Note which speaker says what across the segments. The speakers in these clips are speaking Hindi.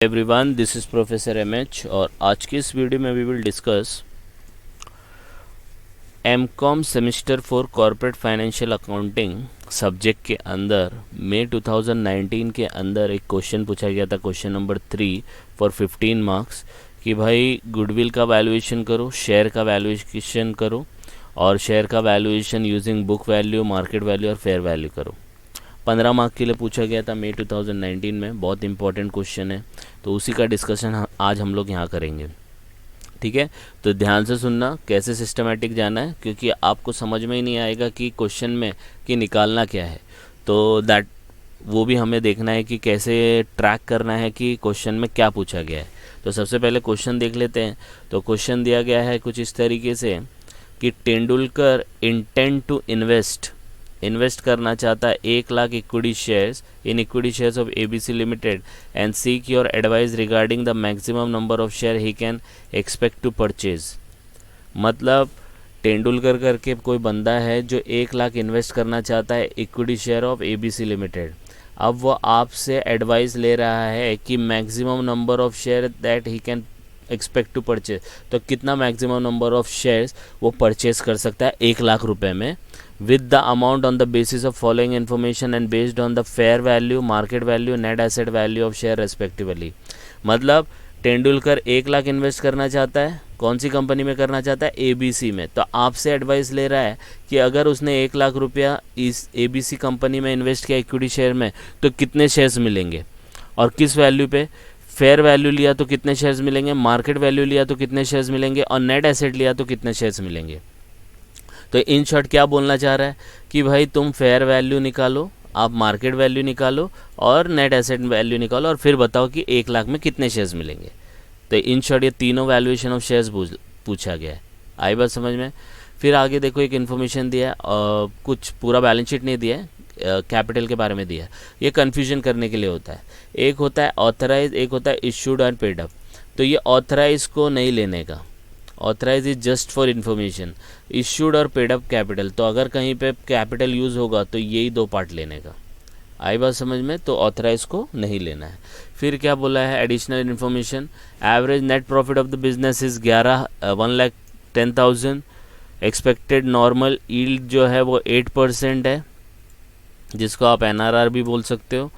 Speaker 1: Everyone, this is professor MH और आज की इस वीडियो में we will discuss MCom semester 4 corporate financial accounting subject के अंदर मई 2019 के अंदर एक क्वेश्चन पूछा गया था, क्वेश्चन नंबर 3 फॉर 15 मार्क्स कि भाई गुडविल का वैल्यूएशन करो, शेयर का वैल्यूएशन करो और शेयर का valuation using book value, market value और फेयर वैल्यू करो। 15 मार्क के लिए पूछा गया था मई 2019 में। बहुत इंपॉर्टेंट क्वेश्चन है, तो उसी का डिस्कशन आज हम लोग यहाँ करेंगे। ठीक है, तो ध्यान से सुनना, कैसे सिस्टमेटिक जाना है, क्योंकि आपको समझ में ही नहीं आएगा कि क्वेश्चन में कि निकालना क्या है। तो वो भी हमें देखना है कि कैसे ट्रैक करना है कि क्वेश्चन में क्या पूछा गया है। तो सबसे पहले क्वेश्चन देख लेते हैं। तो क्वेश्चन दिया गया है कुछ इस तरीके से कि तेंदुलकर इंटेंड टू इन्वेस्ट करना चाहता है 1 lakh equity shares in equity shares of ABC limited and seek your advice regarding the maximum number of share he can expect to purchase. मतलब तेंदुलकर करके कोई बंदा है जो 1 लाख इन्वेस्ट करना चाहता है equity share of ABC limited. अब वो आपसे एडवाइस ले रहा है कि maximum number of share that he can expect to purchase, तो कितना मैक्सिमम नंबर ऑफ शेयर्स वो परचेज कर सकता है 1 लाख रुपए में, with the amount on the basis of following information and based on the fair value, market value, net asset value of share respectively। मतलब तेंदुलकर 1 लाख इन्वेस्ट करना चाहता है, कौन सी कंपनी में करना चाहता है? एबीसी में। तो आपसे एडवाइस ले रहा है कि अगर उसने 1 लाख रुपया इस एबीसी कंपनी में इन्वेस्ट किया इक्विटी शेयर में, तो कितने शेयर्स मिलेंगे और किस वैल्यू पे? फेयर वैल्यू लिया तो कितने शेयर्स मिलेंगे, मार्केट वैल्यू लिया तो कितने शेयर्स मिलेंगे और नेट एसेट लिया तो कितने शेयर्स मिलेंगे। तो इन शॉर्ट क्या बोलना चाह रहा है कि भाई तुम फेयर वैल्यू निकालो, आप मार्केट वैल्यू निकालो और नेट एसेट वैल्यू निकालो और फिर बताओ कि 1 लाख में कितने शेयर्स मिलेंगे। तो इन शॉर्ट ये तीनों वैल्यूएशन ऑफ शेयर्स पूछा गया है। आई बात समझ में? फिर आगे देखो, एक इन्फॉर्मेशन दिया है, कुछ पूरा बैलेंस शीट नहीं दिया है, कैपिटल के बारे में दिया है। ये कन्फ्यूजन करने के लिए होता है। एक होता है ऑथराइज, एक होता है इशूड एंड पेड अप। तो ये ऑथराइज को नहीं लेने का, authorise is just for information. Issued और पेड अप कैपिटल, तो अगर कहीं पे कैपिटल यूज़ होगा तो यही 2 पार्ट लेने का। आई बात समझ में? तो ऑथराइज को नहीं लेना है। फिर क्या बोला है additional information, average net profit of the business is 1,10,000। Expected normal yield जो है वो 8% है, जिसको आप एनआरआर भी बोल सकते हो।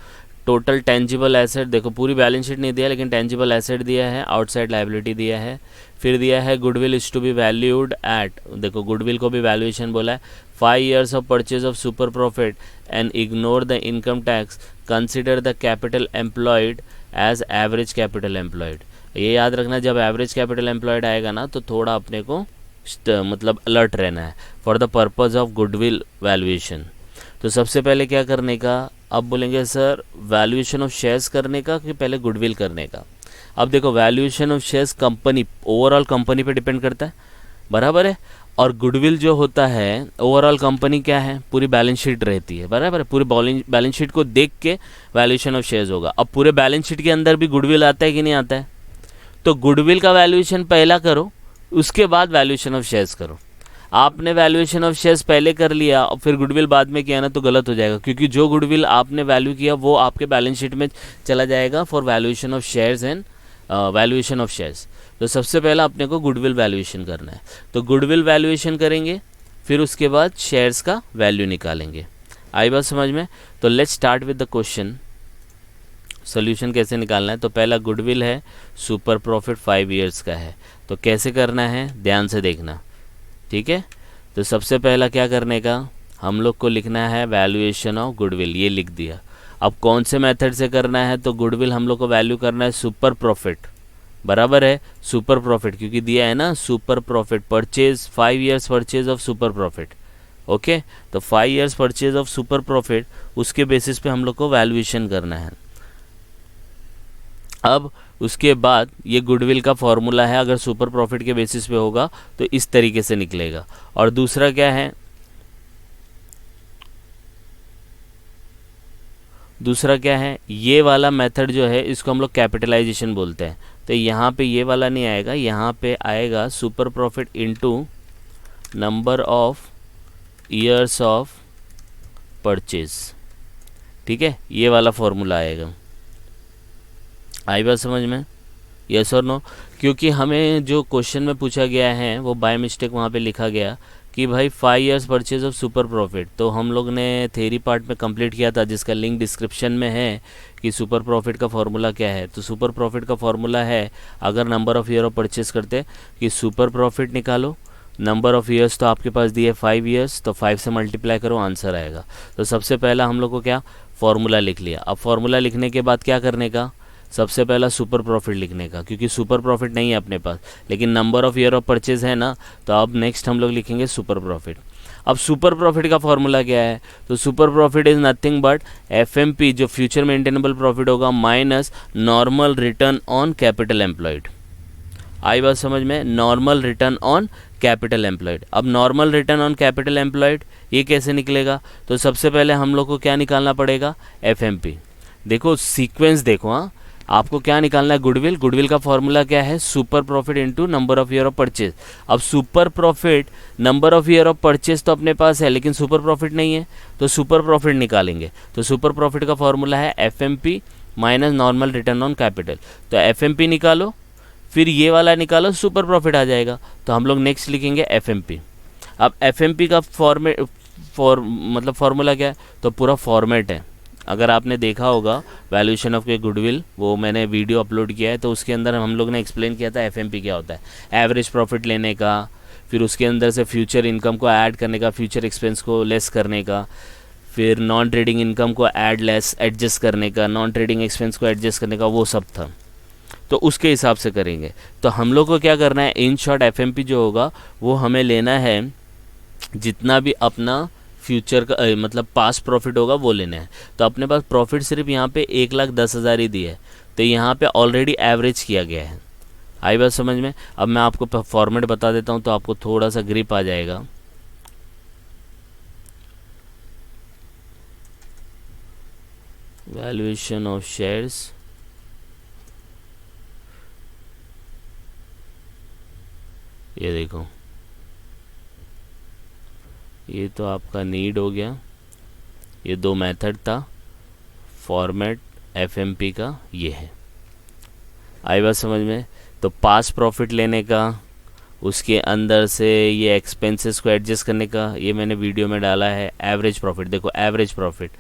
Speaker 1: टोटल टेंजिबल एसेट, देखो पूरी बैलेंस शीट नहीं दिया लेकिन टेंजिबल एसेट दिया है, आउटसाइड लायबिलिटी दिया है। फिर दिया है goodwill is to be valued at, देखो गुडविल को भी वैल्यूएशन बोला है, 5 years of purchase of super profit and ignore the income tax, consider the capital employed as average capital employed. ये याद रखना, जब एवरेज कैपिटल एम्प्लॉयड आएगा ना तो थोड़ा अपने को मतलब अलर्ट रहना है for the purpose of goodwill valuation. तो सबसे पहले क्या करने का? अब बोलेंगे सर वैल्यूएशन ऑफ शेयर्स करने का कि पहले गुडविल करने का। अब देखो valuation of shares company, overall company पे डिपेंड करता है, बराबर है। और गुडविल जो होता है ओवरऑल कंपनी क्या है, पूरी बैलेंस शीट रहती है, बराबर है। पूरी बैलेंस शीट को देख के वैल्यूएशन ऑफ शेयर्स होगा। अब पूरे बैलेंस शीट के अंदर भी गुडविल आता है कि नहीं आता है? तो गुडविल का वैल्यूएशन पहला करो, उसके बाद वैल्यूएशन ऑफ शेयर्स करो। आपने वैल्यूएशन ऑफ शेयर्स पहले कर लिया और फिर गुडविल बाद में किया ना तो गलत हो जाएगा, क्योंकि जो गुडविल आपने वैल्यू किया वो आपके बैलेंस शीट में चला जाएगा for valuation of shares and valuation of shares. तो सबसे पहला अपने को गुडविल वैल्यूएशन करना है। तो गुडविल वैल्यूएशन करेंगे, फिर उसके बाद शेयर्स का वैल्यू निकालेंगे। आई बात समझ में? तो let's start with the question. Solution कैसे निकालना है? तो पहला गुडविल है, सुपर प्रॉफिट 5 years का है। तो कैसे करना है ध्यान से देखना, ठीक है। तो सबसे पहला क्या करने का, हम लोग को लिखना है वैल्यूएशन ऑफ गुडविल, ये लिख दिया। अब कौन से मेथड से करना है? तो गुडविल हम लोग को वैल्यू करना है सुपर प्रॉफिट, बराबर है सुपर प्रॉफिट, क्योंकि दिया है ना super profit purchase 5 years purchase of super profit. Okay, तो 5 years purchase of super profit, उसके बेसिस पे हम लोग को वैल्यूएशन करना है। अब उसके बाद ये गुडविल का फॉर्मूला है, अगर सुपर प्रॉफिट के बेसिस पे होगा तो इस तरीके से निकलेगा। और दूसरा क्या है, ये वाला मेथड जो है इसको हम लोग कैपिटलाइजेशन बोलते हैं। तो यहाँ पे ये वाला नहीं आएगा, यहाँ पे आएगा super profit into number of years of purchase, ठीक है, ये वाला फॉर्मूला आएगा। आई बात समझ में? यस और नो? क्योंकि हमें जो क्वेश्चन में पूछा गया है वो बाय मिस्टेक वहाँ पे लिखा गया कि भाई 5 years purchase of super profit. तो हम लोग ने थेरी पार्ट में कंप्लीट किया था जिसका लिंक डिस्क्रिप्शन में है कि सुपर प्रॉफिट का फॉर्मूला क्या है। तो सुपर प्रॉफिट का फॉर्मूला है, अगर number of year of purchase करते कि सुपर प्रॉफिट निकालो, नंबर ऑफ़ ईयर्स तो आपके पास दिए 5 years, तो 5 से मल्टीप्लाई करो, आंसर आएगा। तो सबसे पहला हम लोग को क्या फॉर्मूला लिख लिया। अब फॉर्मूला लिखने के बाद क्या करने का, सबसे पहला सुपर प्रॉफिट लिखने का, क्योंकि सुपर प्रॉफिट नहीं है अपने पास लेकिन number of year of purchase है ना। तो अब नेक्स्ट हम लोग लिखेंगे सुपर प्रॉफिट। अब सुपर प्रॉफिट का फॉर्मूला क्या है, तो super profit is nothing but FMP जो फ्यूचर मेंटेनेबल प्रॉफिट होगा minus normal return on capital employed. आई बात समझ में? Normal return on capital employed. अब normal return on capital employed ये कैसे निकलेगा, तो सबसे पहले हम लोग को क्या निकालना पड़ेगा, एफएमपी। देखो सीक्वेंस देखो, हाँ आपको क्या निकालना है, गुडविल। गुडविल का फॉर्मूला क्या है, super profit into number of year of purchase. अब super profit number of year of purchase तो अपने पास है लेकिन सुपर प्रॉफिट नहीं है, तो सुपर प्रॉफिट निकालेंगे। तो सुपर प्रॉफिट का फॉर्मूला है FMP minus normal return on capital. तो एफएमपी निकालो, फिर ये वाला निकालो, सुपर प्रॉफिट आ जाएगा। तो हम लोग नेक्स्ट लिखेंगे एफएमपी। अब एफएमपी का मतलब फॉर्मूला क्या है, तो पूरा फॉर्मेट है। अगर आपने देखा होगा वैल्यूएशन ऑफ के गुडविल, वो मैंने वीडियो अपलोड किया है, तो उसके अंदर हम लोग ने एक्सप्लेन किया था एफएमपी क्या होता है। एवरेज प्रॉफिट लेने का, फिर उसके अंदर से फ्यूचर इनकम को ऐड करने का, फ्यूचर एक्सपेंस को लेस करने का, फिर नॉन ट्रेडिंग इनकम को एडजस्ट करने का, नॉन ट्रेडिंग एक्सपेंस को एडजस्ट करने का, वो सब था। तो उसके हिसाब से करेंगे। तो हम लोग को क्या करना है, इन शॉर्ट एफएमपी जो होगा वो हमें लेना है, जितना भी अपना फ्यूचर का मतलब पास्ट प्रॉफिट होगा वो लेना है। तो अपने पास प्रॉफिट सिर्फ यहाँ पे 1,10,000 ही दी है, तो यहाँ पे ऑलरेडी एवरेज किया गया है। आई बात समझ में? अब मैं आपको फॉर्मेट बता देता हूँ तो आपको थोड़ा सा ग्रिप आ जाएगा। वैल्यूएशन ऑफ शेयर्स, ये देखो, ये तो आपका नीड हो गया। ये दो मेथड था, फॉर्मेट एफएमपी का ये है। आई बात समझ में? तो पास प्रॉफिट लेने का, उसके अंदर से ये एक्सपेंसेस को एडजस्ट करने का, ये मैंने वीडियो में डाला है। एवरेज प्रॉफिट देखो, एवरेज प्रॉफिट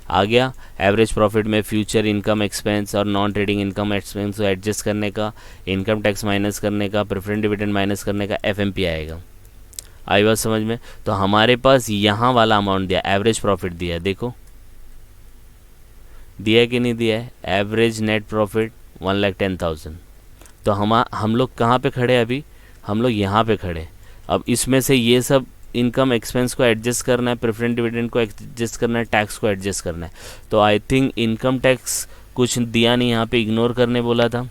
Speaker 1: आ गया। एवरेज प्रॉफिट में फ्यूचर इनकम एक्सपेंस और नॉन ट्रेडिंग इनकम एक्सपेंस को एडजस्ट करने का, इनकम टैक्स माइनस करने का, प्रेफरेंस डिविडेंड माइनस करने का, एफएमपी आएगा। आई बात समझ में? तो हमारे पास यहाँ वाला अमाउंट दिया, एवरेज प्रॉफिट दिया है, देखो दिया है कि नहीं दिया है। Average net profit 1,10,000। तो हम लोग कहाँ पे खड़े अभी, हम लोग यहाँ पे खड़े। अब इसमें से ये सब इनकम एक्सपेंस को एडजस्ट करना है, प्रेफरेंस डिविडेंड को एडजस्ट करना है, टैक्स को एडजस्ट करना है। तो आई थिंक इनकम टैक्स कुछ दिया नहीं, यहाँ पे इग्नोर करने बोला था।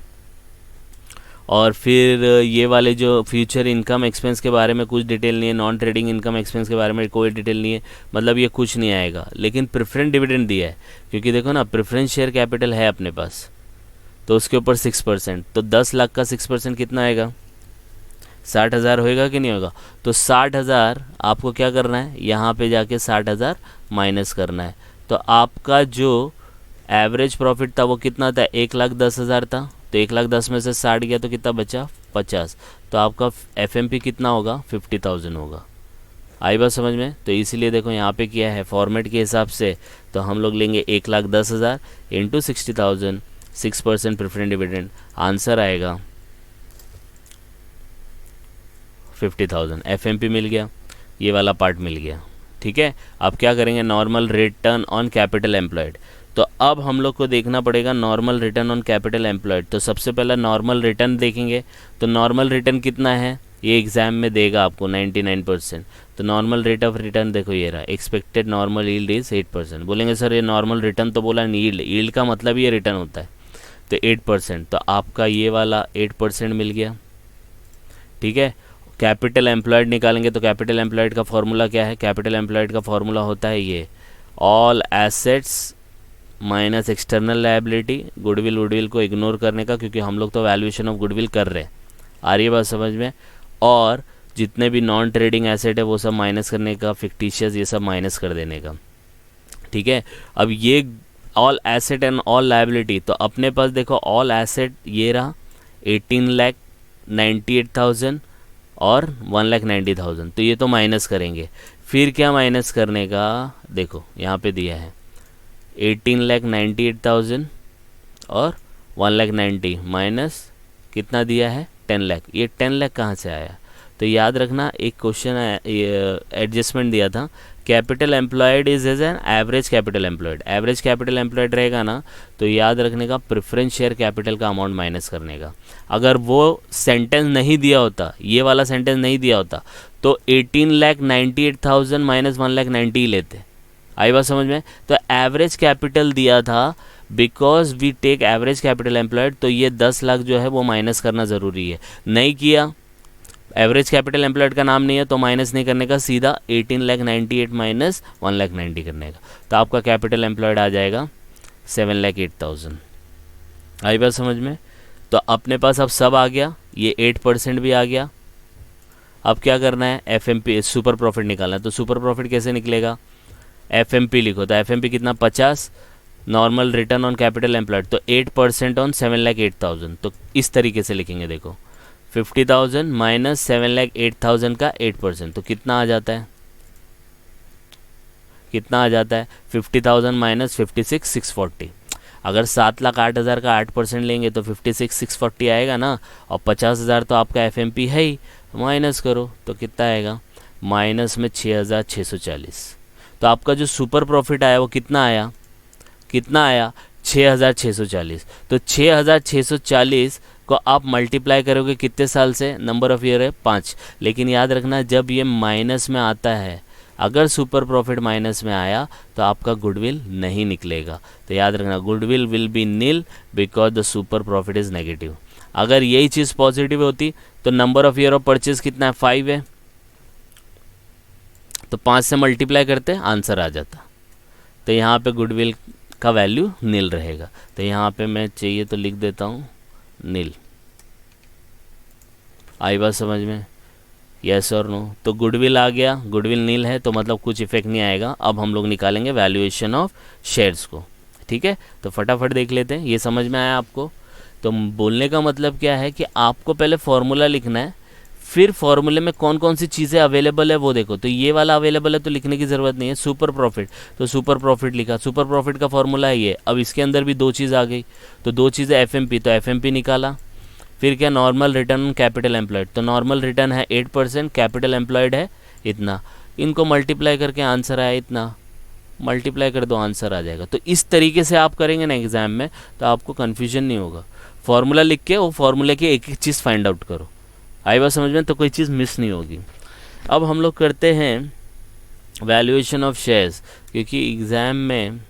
Speaker 1: और फिर ये वाले जो फ्यूचर इनकम एक्सपेंस के बारे में कुछ डिटेल नहीं है, नॉन ट्रेडिंग इनकम एक्सपेंस के बारे में कोई डिटेल नहीं है, मतलब ये कुछ नहीं आएगा। लेकिन प्रेफरेंस डिविडेंड दिया है, क्योंकि देखो ना प्रेफरेंस शेयर कैपिटल है अपने पास, तो उसके ऊपर 6%। तो 10 लाख का 6% कितना आएगा, 60,000 होएगा कि नहीं होगा। तो 60,000 आपको क्या करना है, यहाँ पे जाके 60,000 माइनस करना है। तो आपका जो एवरेज प्रॉफिट था वो कितना था, 1,10,000 था। तो 1,10,000 में से 60 गया तो कितना बचा, 50। तो आपका एफएमपी कितना होगा, 50,000 होगा। आई बात समझ में? तो इसीलिए देखो यहाँ पे किया है फॉर्मेट के हिसाब से। तो हम लोग लेंगे 1,10,000 इंटू 60,000, 6% प्रेफरेंस डिविडेंड, आंसर आएगा 50,000। एफएमपी मिल गया, ये वाला पार्ट मिल गया। ठीक है, अब क्या करेंगे, normal return on capital employed. तो अब हम लोग को देखना पड़ेगा normal return on capital employed. तो सबसे पहला नॉर्मल रिटर्न देखेंगे। तो नॉर्मल रिटर्न कितना है, ये एग्जाम में देगा आपको 99%। तो नॉर्मल रेट ऑफ रिटर्न देखो ये रहा, एक्सपेक्टेड नॉर्मल यील्ड इज 8%। बोलेंगे सर ये नॉर्मल रिटर्न तो बोला नहीं, यील्ड का मतलब ये रिटर्न होता है। तो 8%, तो आपका ये वाला 8% मिल गया। ठीक है, कैपिटल एम्प्लॉयड निकालेंगे। तो कैपिटल एम्प्लॉयड का फॉर्मूला क्या है, कैपिटल एम्प्लॉयड का फॉर्मूला होता है ये, all assets minus external liability. Goodwill को इग्नोर करने का, क्योंकि हम लोग तो वैल्यूएशन ऑफ गुडविल कर रहे हैं। आ रही है बात समझ में? और जितने भी नॉन ट्रेडिंग एसेट है वो सब माइनस करने का, फिक्टिशियस ये सब माइनस कर देने का। ठीक है, अब ये all asset and all liability, तो अपने पास देखो ऑल एसेट ये रहा 18,98,000 और 1,90,000, तो ये तो माइनस करेंगे। फिर क्या माइनस करने का, देखो यहाँ पे दिया है 18,98,000 और 1,90,000 माइनस कितना दिया है 10 लाख। ये 10 लाख कहाँ से आया, तो याद रखना एक क्वेश्चन एडजस्टमेंट दिया था, capital employed is as an average capital employed. Average capital employed रहेगा ना, तो याद रखने का प्रेफरेंस शेयर कैपिटल का अमाउंट माइनस करने का। अगर वो सेंटेंस नहीं दिया होता, ये वाला सेंटेंस नहीं दिया होता, तो 18,98,000 माइनस 1,90,000 लेते। आई बात समझ में। तो एवरेज कैपिटल दिया था, because we take average capital employed, तो ये 10 लाख जो है वो माइनस करना ज़रूरी है। नहीं किया, एवरेज कैपिटल एम्प्लॉयड का नाम नहीं है, तो माइनस नहीं करने का, सीधा 18,98,000 माइनस 1,90,000 करने का, तो आपका कैपिटल एम्प्लॉयड आ जाएगा 7,08,000। आई बात समझ में। तो अपने पास अब सब आ गया, ये 8% भी आ गया। अब क्या करना है, एफएमपी सुपर प्रॉफिट निकालना है। तो सुपर प्रॉफिट कैसे निकलेगा, एफएमपी लिखो, तो एफएमपी कितना 50, normal return on capital employed, तो 8% ऑन 7,08,000। तो इस तरीके से लिखेंगे, देखो 50,000 माइनस 7,08,000 का 8%, तो कितना आ जाता है, कितना आ जाता है 50,000 माइनस 56,640। अगर 7,08,000 का 8% लेंगे तो 56,640 आएगा ना, और 50,000 तो आपका एफएमपी है ही, माइनस करो तो कितना आएगा, माइनस में 6,640। तो आपका जो सुपर प्रॉफिट आया वो कितना आया, कितना आया 6,640। तो 6,640 को आप मल्टीप्लाई करोगे कितने साल से, नंबर ऑफ ईयर है 5। लेकिन याद रखना जब ये माइनस में आता है, अगर सुपर प्रॉफिट माइनस में आया तो आपका गुडविल नहीं निकलेगा। तो याद रखना goodwill will be nil because the super profit is negative. अगर यही चीज़ पॉजिटिव होती तो number of year of purchase कितना है 5 है, तो 5 से मल्टीप्लाई करते आंसर आ जाता। तो यहाँ पे गुडविल का वैल्यू नील रहेगा। तो यहाँ पे मैं चाहिए तो लिख देता हूँ नील। आई बात समझ में, यस और नो। तो गुडविल आ गया, गुडविल नील है तो मतलब कुछ इफेक्ट नहीं आएगा। अब हम लोग निकालेंगे वैल्यूएशन ऑफ शेयर्स को, ठीक है। तो फटाफट देख लेते हैं, ये समझ में आया आपको। तो बोलने का मतलब क्या है कि आपको पहले फॉर्मूला लिखना है, फिर फॉर्मूले में कौन कौन सी चीज़ें अवेलेबल है वो देखो। तो ये वाला अवेलेबल है तो लिखने की ज़रूरत नहीं है, सुपर प्रॉफिट, तो सुपर प्रॉफिट लिखा। सुपर प्रॉफिट का फॉर्मूला है ये। अब इसके अंदर भी 2 चीज़ आ गई, तो 2 चीज़ें एफएमपी, तो एफएमपी निकाला। फिर क्या, normal return on capital employed, तो नॉर्मल रिटर्न है 8%, कैपिटल एम्प्लॉयड है इतना, इनको मल्टीप्लाई करके आंसर आया इतना, मल्टीप्लाई कर दो आंसर आ जाएगा। तो इस तरीके से आप करेंगे ना एग्जाम में तो आपको कन्फ्यूजन नहीं होगा। फॉर्मूला लिख के वो फॉर्मूले की एक एक चीज़ फाइंड आउट करो, आई बात समझ में, तो कोई चीज़ मिस नहीं होगी। अब हम लोग करते हैं वैल्यूएशन ऑफ शेयर्स, क्योंकि एग्ज़ाम में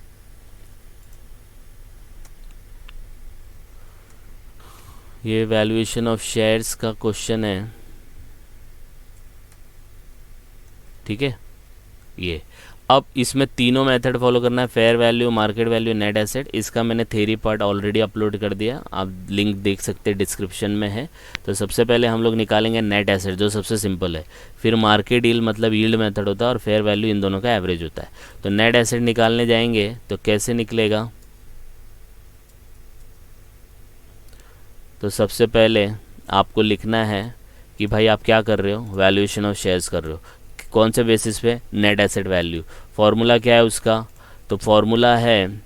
Speaker 1: ये वैल्यूएशन ऑफ शेयर्स का क्वेश्चन है, ठीक है। ये अब इसमें तीनों मेथड फॉलो करना है, fair value, market value, net asset. इसका मैंने थ्योरी पार्ट ऑलरेडी अपलोड कर दिया, आप लिंक देख सकते हैं, डिस्क्रिप्शन में है। तो सबसे पहले हम लोग निकालेंगे नेट एसेट, जो सबसे सिंपल है। फिर मार्केट यील्ड मतलब यील्ड मेथड होता है, और फेयर वैल्यू इन दोनों का एवरेज होता है। तो नेट एसेट निकालने जाएंगे तो कैसे निकलेगा, तो सबसे पहले आपको लिखना है कि भाई आप क्या कर रहे हो, वैल्यूएशन ऑफ शेयर्स कर रहे हो। कौन से बेसिस पे, नेट एसेट वैल्यू। फॉर्मूला क्या है उसका, तो फॉर्मूला है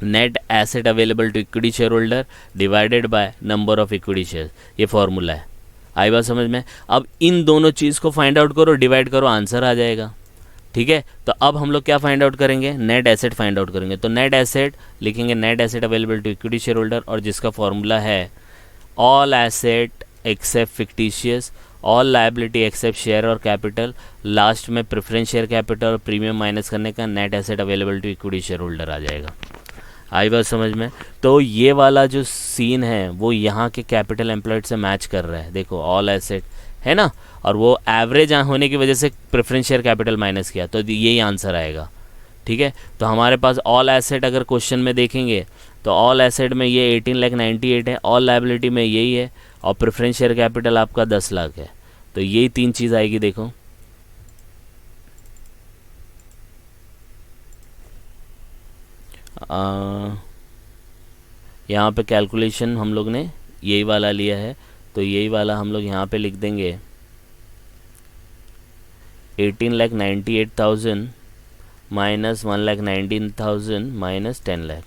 Speaker 1: net asset available to equity share holder divided by number of equity share, ये फॉर्मूला है। आई बात समझ में। अब इन दोनों चीज़ को फाइंड आउट करो, डिवाइड करो, आंसर आ जाएगा, ठीक है। तो अब हम लोग क्या फाइंड आउट करेंगे, नेट एसेट फाइंड आउट करेंगे। तो नेट एसेट लिखेंगे, net asset available to equity share holder, और जिसका फॉर्मूला है all asset except fictitious, all liability except share और कैपिटल, लास्ट में प्रेफरेंस शेयर कैपिटल और प्रीमियम माइनस करने का net asset available to equity share holder आ जाएगा। आई बात समझ में। तो ये वाला जो सीन है वो यहाँ के कैपिटल एम्प्लॉयड से मैच कर रहा है, देखो ऑल एसेट है ना, और वो एवरेज होने की वजह से प्रेफरेंस शेयर कैपिटल माइनस किया, तो यही आंसर आएगा, ठीक है। तो हमारे पास ऑल एसेट अगर क्वेश्चन में देखेंगे तो ऑल एसेट में ये 18,98,000 है, ऑल लायबिलिटी में यही है, और प्रेफरेंस शेयर कैपिटल आपका 10 लाख है। तो यही 3 चीज़ आएगी, देखो यहाँ पे कैलकुलेशन हम लोग ने यही वाला लिया है, तो यही वाला हम लोग यहाँ पे लिख देंगे 18,98,000 माइनस 1,19,000 माइनस 10 लाख।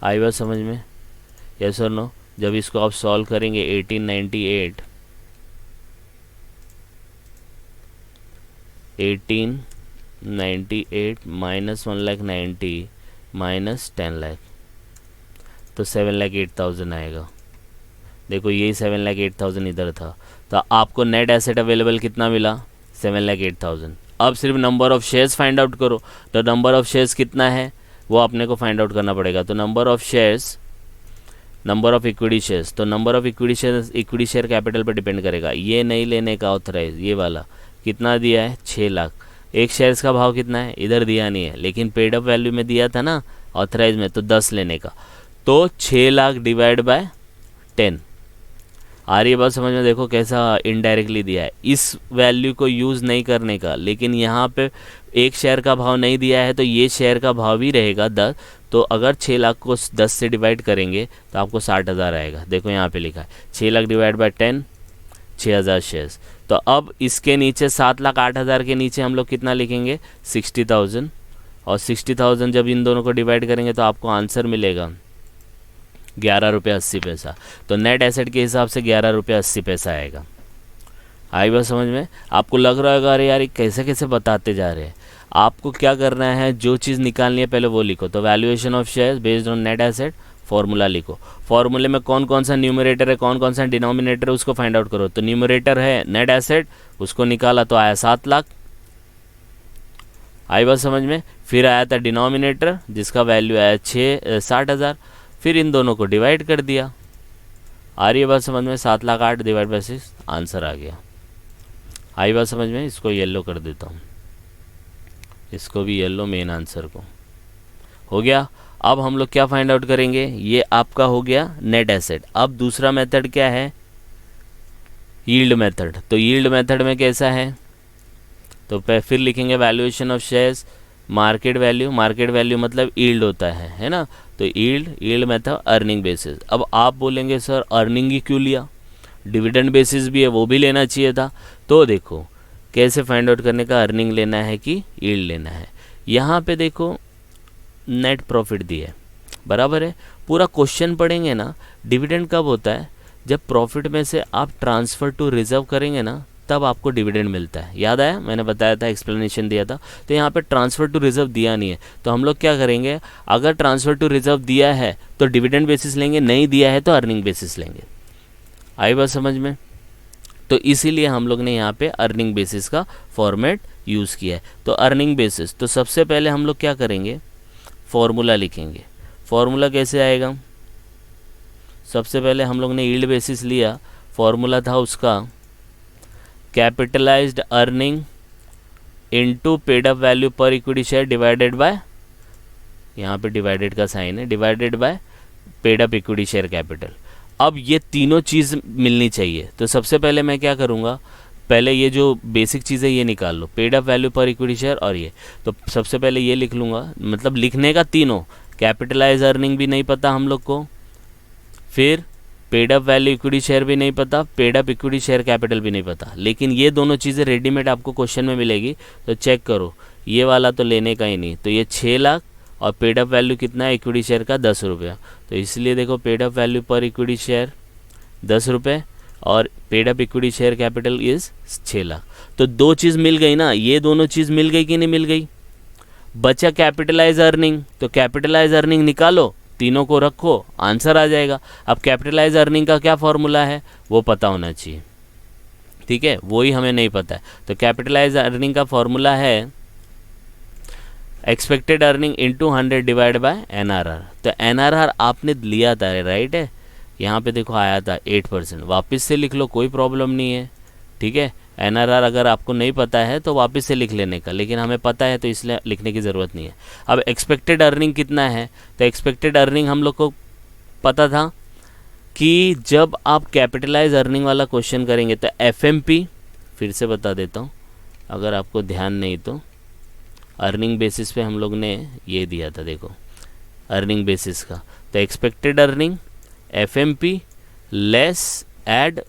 Speaker 1: आई बात समझ में? यस और नो? जब इसको आप सॉल्व करेंगे 1898 माइनस 1,90,000 माइनस 10 लाख, तो 7,08,000 आएगा। देखो यही 7,08,000 इधर था, तो आपको नेट एसेट अवेलेबल कितना मिला? 7,08,000। अब सिर्फ number of shares find out करो, तो नंबर ऑफ शेयर्स कितना है वो अपने को फाइंड आउट करना पड़ेगा। तो number of shares, number of equity shares, तो number of equity shares equity share capital पर डिपेंड करेगा। ये नहीं लेने का ऑथराइज, ये वाला कितना दिया है? 6 लाख। एक शेयर्स का भाव कितना है? इधर दिया नहीं है, लेकिन पेड अप वैल्यू में दिया था ना ऑथराइज में, तो 10 लेने का, तो 6 लाख डिवाइड बाय 10। आ रही है बात समझ में? देखो कैसा इनडायरेक्टली दिया है, इस वैल्यू को यूज़ नहीं करने का, लेकिन यहाँ पे एक शेयर का भाव नहीं दिया है तो ये शेयर का भाव भी रहेगा 10। तो अगर 6 लाख को 10 से डिवाइड करेंगे तो आपको 60,000 आएगा। देखो यहाँ पे लिखा है 6 लाख डिवाइड बाय 10, 6,000 शेयर्स। तो अब इसके नीचे 7,08,000 के नीचे हम लोग कितना लिखेंगे? 60,000, और 60,000 जब इन दोनों को डिवाइड करेंगे तो आपको आंसर मिलेगा 11 रुपये 80 पैसा। तो नेट एसेट के हिसाब से 11 रुपये 80 पैसा आएगा। आई बात समझ में? आपको लग रहा होगा अरे यार ये कैसे कैसे बताते जा रहे हैं। आपको क्या करना है, जो चीज़ निकालनी है पहले वो लिखो। तो valuation of shares based on net asset, formula लिखो। फॉर्मूले में कौन कौन सा न्यूमरेटर है, कौन कौन सा डिनोमिनेटर है, उसको फाइंड आउट करो। तो न्यूमरेटर है नेट एसेट, उसको निकाला तो आया 7 लाख। आई बात समझ में? फिर आया था डिनोमिनेटर जिसका वैल्यू आया 60,000, फिर इन दोनों को डिवाइड कर दिया। आ रही है बात समझ में? 7,08,000 डिवाइड बाय 6, आंसर आ गया। आई बात समझ में? इसको येलो कर देता हूँ, इसको भी येलो, मेन आंसर को हो गया। अब हम लोग क्या फाइंड आउट करेंगे? ये आपका हो गया नेट एसेट। अब दूसरा मेथड क्या है? Yield method. तो यील्ड मेथड में कैसा है? तो फिर लिखेंगे valuation of shares, market value, market value मतलब यील्ड होता है ना? तो यील्ड मेथड अर्निंग बेसिस। अब आप बोलेंगे सर अर्निंग ही क्यों लिया, डिविडेंड बेसिस भी है, वो भी लेना चाहिए था। तो देखो कैसे फाइंड आउट करने का, अर्निंग लेना है कि यील्ड लेना है। यहाँ पे देखो नेट प्रॉफिट दिया है, बराबर है। पूरा क्वेश्चन पढ़ेंगे ना, डिविडेंड कब होता है? जब प्रॉफिट में से आप ट्रांसफ़र टू रिजर्व करेंगे ना, तब आपको डिविडेंड मिलता है। याद आया? मैंने बताया था, एक्सप्लेनेशन दिया था। तो यहाँ पे ट्रांसफ़र टू रिजर्व दिया नहीं है, तो हम लोग क्या करेंगे? अगर ट्रांसफ़र टू रिजर्व दिया है तो डिविडेंड बेसिस लेंगे, नहीं दिया है तो अर्निंग बेसिस लेंगे। आई बात समझ में? तो इसीलिए हम लोग ने यहाँ पे अर्निंग बेसिस का फॉर्मेट यूज़ किया है। तो अर्निंग बेसिस, तो सबसे पहले हम लोग क्या करेंगे? फॉर्मूला लिखेंगे। फॉर्मूला कैसे आएगा? सबसे पहले हम लोग ने यील्ड बेसिस लिया, फॉर्मूला था उसका capitalised earning into paid up value पर इक्विटी शेयर डिवाइडेड बाय, यहाँ पे डिवाइडेड का साइन है, divided by paid up equity share capital. अब ये तीनों चीज़ मिलनी चाहिए। तो सबसे पहले मैं क्या करूँगा? पहले ये जो बेसिक चीज़ है ये निकाल लो, पेड अप वैल्यू पर इक्विटी शेयर और ये। तो सबसे पहले ये लिख लूँगा, मतलब लिखने का तीनों, कैपिटलाइज अर्निंग भी नहीं पता हम लोग को, फिर paid up value equity share भी नहीं पता, paid up equity share capital भी नहीं पता, लेकिन ये दोनों चीज़ें रेडीमेड आपको क्वेश्चन में मिलेगी। तो चेक करो, ये वाला तो लेने का ही नहीं, तो ये 6 लाख और पेड अप वैल्यू कितना है इक्विटी शेयर का? 10 रुपया। तो इसलिए देखो पेड अप वैल्यू पर इक्विटी शेयर 10 रुपये और paid up equity share capital is 6 lakh. तो दो चीज़ मिल गई ना, ये दोनों चीज़ मिल गई कि नहीं मिल गई? बचा कैपिटलाइज अर्निंग, तो कैपिटलाइज अर्निंग निकालो, तीनों को रखो, आंसर आ जाएगा। अब कैपिटलाइज अर्निंग का क्या फॉर्मूला है वो पता होना चाहिए, ठीक है? वही हमें नहीं पता है। तो कैपिटलाइज अर्निंग का फॉर्मूला है expected earning into 100 divide by NRR। तो NRR आपने लिया था, राइट है? यहाँ पे देखो आया था 8%, वापस से लिख लो, कोई प्रॉब्लम नहीं है, ठीक है? NRR अगर आपको नहीं पता है तो वापस से लिख लेने का, लेकिन हमें पता है तो इसलिए लिखने की ज़रूरत नहीं है। अब एक्सपेक्टेड अर्निंग कितना है? तो एक्सपेक्टेड अर्निंग हम लोग को पता था कि जब आप कैपिटलाइज अर्निंग वाला क्वेश्चन करेंगे तो FMP, फिर से बता देता हूँ अगर आपको ध्यान नहीं तो, अर्निंग बेसिस पे हम लोग ने ये दिया था, देखो अर्निंग बेसिस का। तो expected earning FMP less add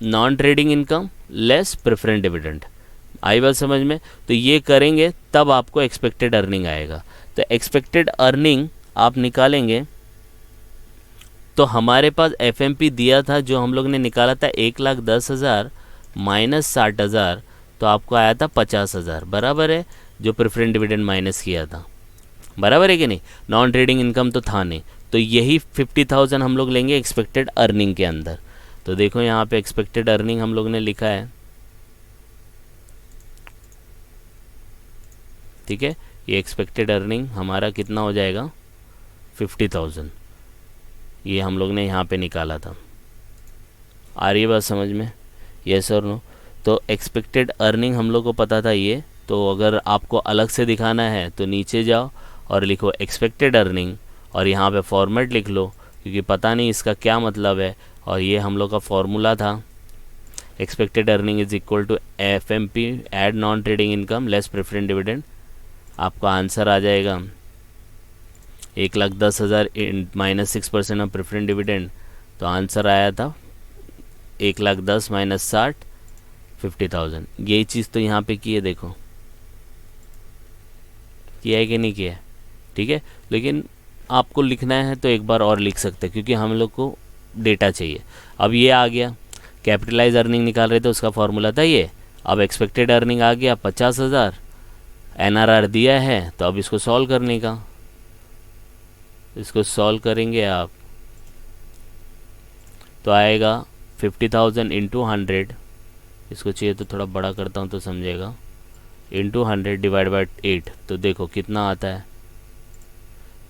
Speaker 1: non trading income less preference dividend. आई बात समझ में? तो ये करेंगे तब आपको एक्सपेक्टेड अर्निंग आएगा। तो एक्सपेक्टेड अर्निंग आप निकालेंगे तो हमारे पास एफएमपी दिया था जो हम लोग ने निकाला था 1,10,000 माइनस 60,000, तो आपको आया था 50,000, बराबर है, जो प्रेफरेंस डिविडेंड माइनस किया था, बराबर है कि नहीं। नॉन ट्रेडिंग इनकम तो था नहीं, तो यही 50,000 हम लोग लेंगे एक्सपेक्टेड अर्निंग के अंदर। तो देखो यहाँ पे एक्सपेक्टेड अर्निंग हम लोग ने लिखा है, ठीक है। ये एक्सपेक्टेड अर्निंग हमारा कितना हो जाएगा 50,000, ये हम लोग ने यहाँ पे निकाला था। आ रही है बात समझ में? यस और नो? तो एक्सपेक्टेड अर्निंग हम लोग को पता था ये, तो अगर आपको अलग से दिखाना है तो नीचे जाओ और लिखो एक्सपेक्टेड अर्निंग और यहाँ पे फॉर्मेट लिख लो, क्योंकि पता नहीं इसका क्या मतलब है। और ये हम लोग का फॉर्मूला था, expected earning is equal to FMP add non trading income less preference dividend. आपका आंसर आ जाएगा 1,10,000 माइनस 6% ऑफ प्रेफरेंस डिविडेंड। तो आंसर आया था 1,10,000 माइनस 60, 50,000। यही चीज़ तो यहाँ पे की है, देखो किया है कि नहीं किया है, ठीक है। लेकिन आपको लिखना है तो एक बार और लिख सकते हैं, क्योंकि हम लोग को डेटा चाहिए। अब ये आ गया, कैपिटलाइज अर्निंग निकाल रहे थे, उसका फॉर्मूला था ये। अब एक्सपेक्टेड अर्निंग आ गया 50,000, एनआरआर दिया है, तो अब इसको सॉल्व करने का, इसको सॉल्व करेंगे आप तो आएगा 50,000 इंटू 100, इसको चाहिए तो थोड़ा बड़ा करता हूँ तो समझेगा, इंटू 100 डिवाइड बाई 8, तो देखो कितना आता है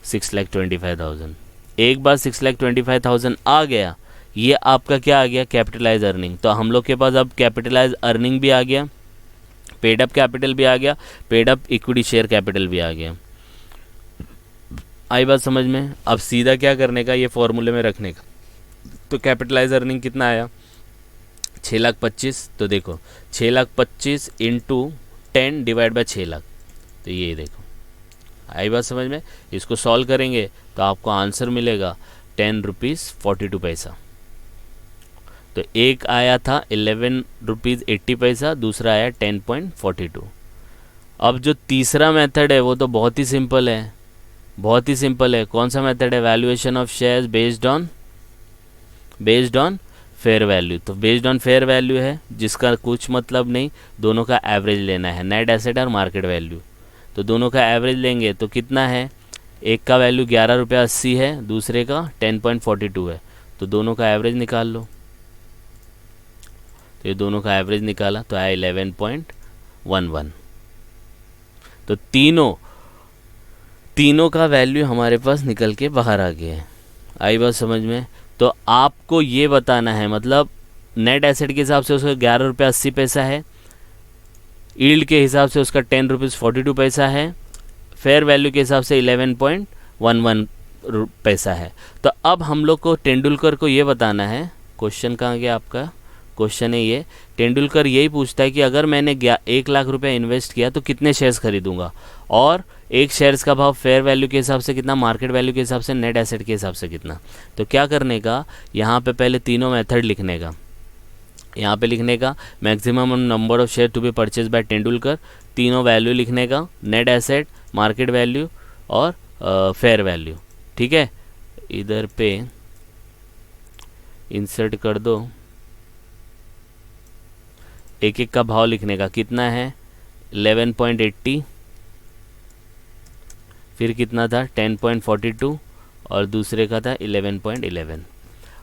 Speaker 1: 6,25,000। एक बार 6,25,000 आ गया, ये आपका क्या आ गया कैपिटलाइज अर्निंग। तो हम लोग के पास अब कैपिटलाइज अर्निंग भी आ गया, पेड अप कैपिटल भी आ गया, paid up equity share capital भी आ गया। आई बात समझ में? अब सीधा क्या करने का, ये फॉर्मूले में रखने का। तो कैपिटलाइज अर्निंग कितना आया 6,25,000। तो देखो 6,25,000 इंटू 10 डिवाइड बाई 6,00,000, तो ये देखो आई बात समझ में। इसको सॉल्व करेंगे तो आपको आंसर मिलेगा 10 रुपीज़ 42 पैसा। तो एक आया था 11 रुपीज़ 80 पैसा, दूसरा आया 10.42। अब जो तीसरा मेथड है वो तो बहुत ही सिंपल है, बहुत ही सिंपल है। कौन सा मेथड है? Valuation of shares based on fair value. तो बेस्ड ऑन फेयर वैल्यू है, जिसका कुछ मतलब नहीं, दोनों का एवरेज लेना है, नेट एसेट और मार्केट वैल्यू। तो दोनों का एवरेज लेंगे तो कितना है, एक का वैल्यू 11 रुपया 80 है, दूसरे का 10.42 है, तो दोनों का एवरेज निकाल लो। तो ये दोनों का एवरेज निकाला तो आया 11.11। तो तीनों का वैल्यू हमारे पास निकल के बाहर आ गया है। आई बात समझ में? तो आपको ये बताना है, मतलब नेट एसेट के हिसाब से उसका 11 रुपया 80 पैसा है, यील्ड के हिसाब से उसका 10 रुपीज़ 42 पैसा है, फेयर वैल्यू के हिसाब से 11.11 पैसा है। तो अब हम लोग को तेंदुलकर को ये बताना है, क्वेश्चन कहाँ गया आपका, क्वेश्चन है ये, तेंदुलकर यही पूछता है कि अगर मैंने 1 लाख रुपया इन्वेस्ट किया तो कितने शेयर्स खरीदूंगा, और एक शेयर्स का भाव फेयर वैल्यू के हिसाब से कितना, मार्केट वैल्यू के हिसाब से, नेट एसेट के हिसाब से कितना। तो क्या करने का, यहाँ पे पहले तीनों मेथड लिखने का, यहाँ पे लिखने का maximum number of share to be purchase by Tendulkar, तीनों वैल्यू लिखने का, नेट एसेट, मार्केट वैल्यू और फेयर वैल्यू, ठीक है। इधर पे इंसर्ट कर दो, एक एक का भाव लिखने का, कितना है 11.80, फिर कितना था 10.42 और दूसरे का था 11.11।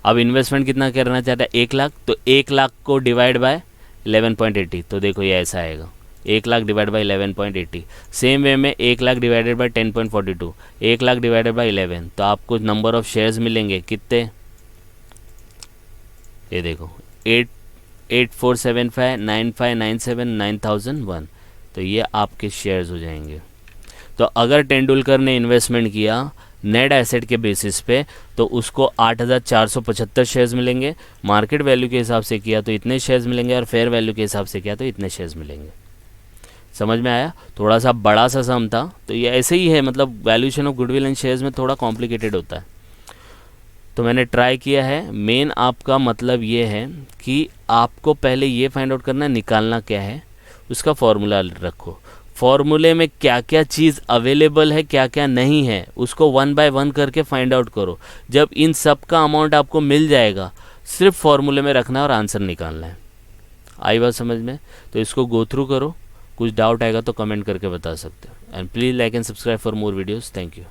Speaker 1: अब इन्वेस्टमेंट कितना करना चाहता है 1 लाख, तो 1 लाख को डिवाइड बाय 11.80, तो देखो ये ऐसा आएगा 1 lakh divide by 11.80। Same way में 1 lakh divided by 10.42, 1 lakh divided by 11, तो आपको नंबर ऑफ शेयर्स मिलेंगे कितने, ये देखो 8475 9597 9001, तो ये आपके शेयर्स हो जाएंगे। तो अगर तेंदुलकर ने इन्वेस्टमेंट किया नेट एसेट के बेसिस पे तो उसको 8,475 शेयर्स मिलेंगे, मार्केट वैल्यू के हिसाब से किया तो इतने शेयर्स मिलेंगे, और फेयर वैल्यू के हिसाब से किया तो इतने शेयर्स मिलेंगे। समझ में आया? थोड़ा सा बड़ा सा सम था, तो ये ऐसे ही है, मतलब valuation of goodwill and shares में थोड़ा कॉम्प्लिकेटेड होता है। तो मैंने ट्राई किया है। मेन आपका मतलब ये है कि आपको पहले ये फाइंड आउट करना है निकालना क्या है, उसका फॉर्मूला रखो। फॉर्मूले में क्या क्या चीज़ अवेलेबल है, क्या क्या नहीं है, उसको 1 बाय 1 करके फाइंड आउट करो। जब इन सब का अमाउंट आपको मिल जाएगा, सिर्फ फॉर्मूले में रखना है और आंसर निकालना है। आई बात समझ में? तो इसको गो थ्रू करो, कुछ डाउट आएगा तो कमेंट करके बता सकते हो। And please like and subscribe for more videos. Thank you.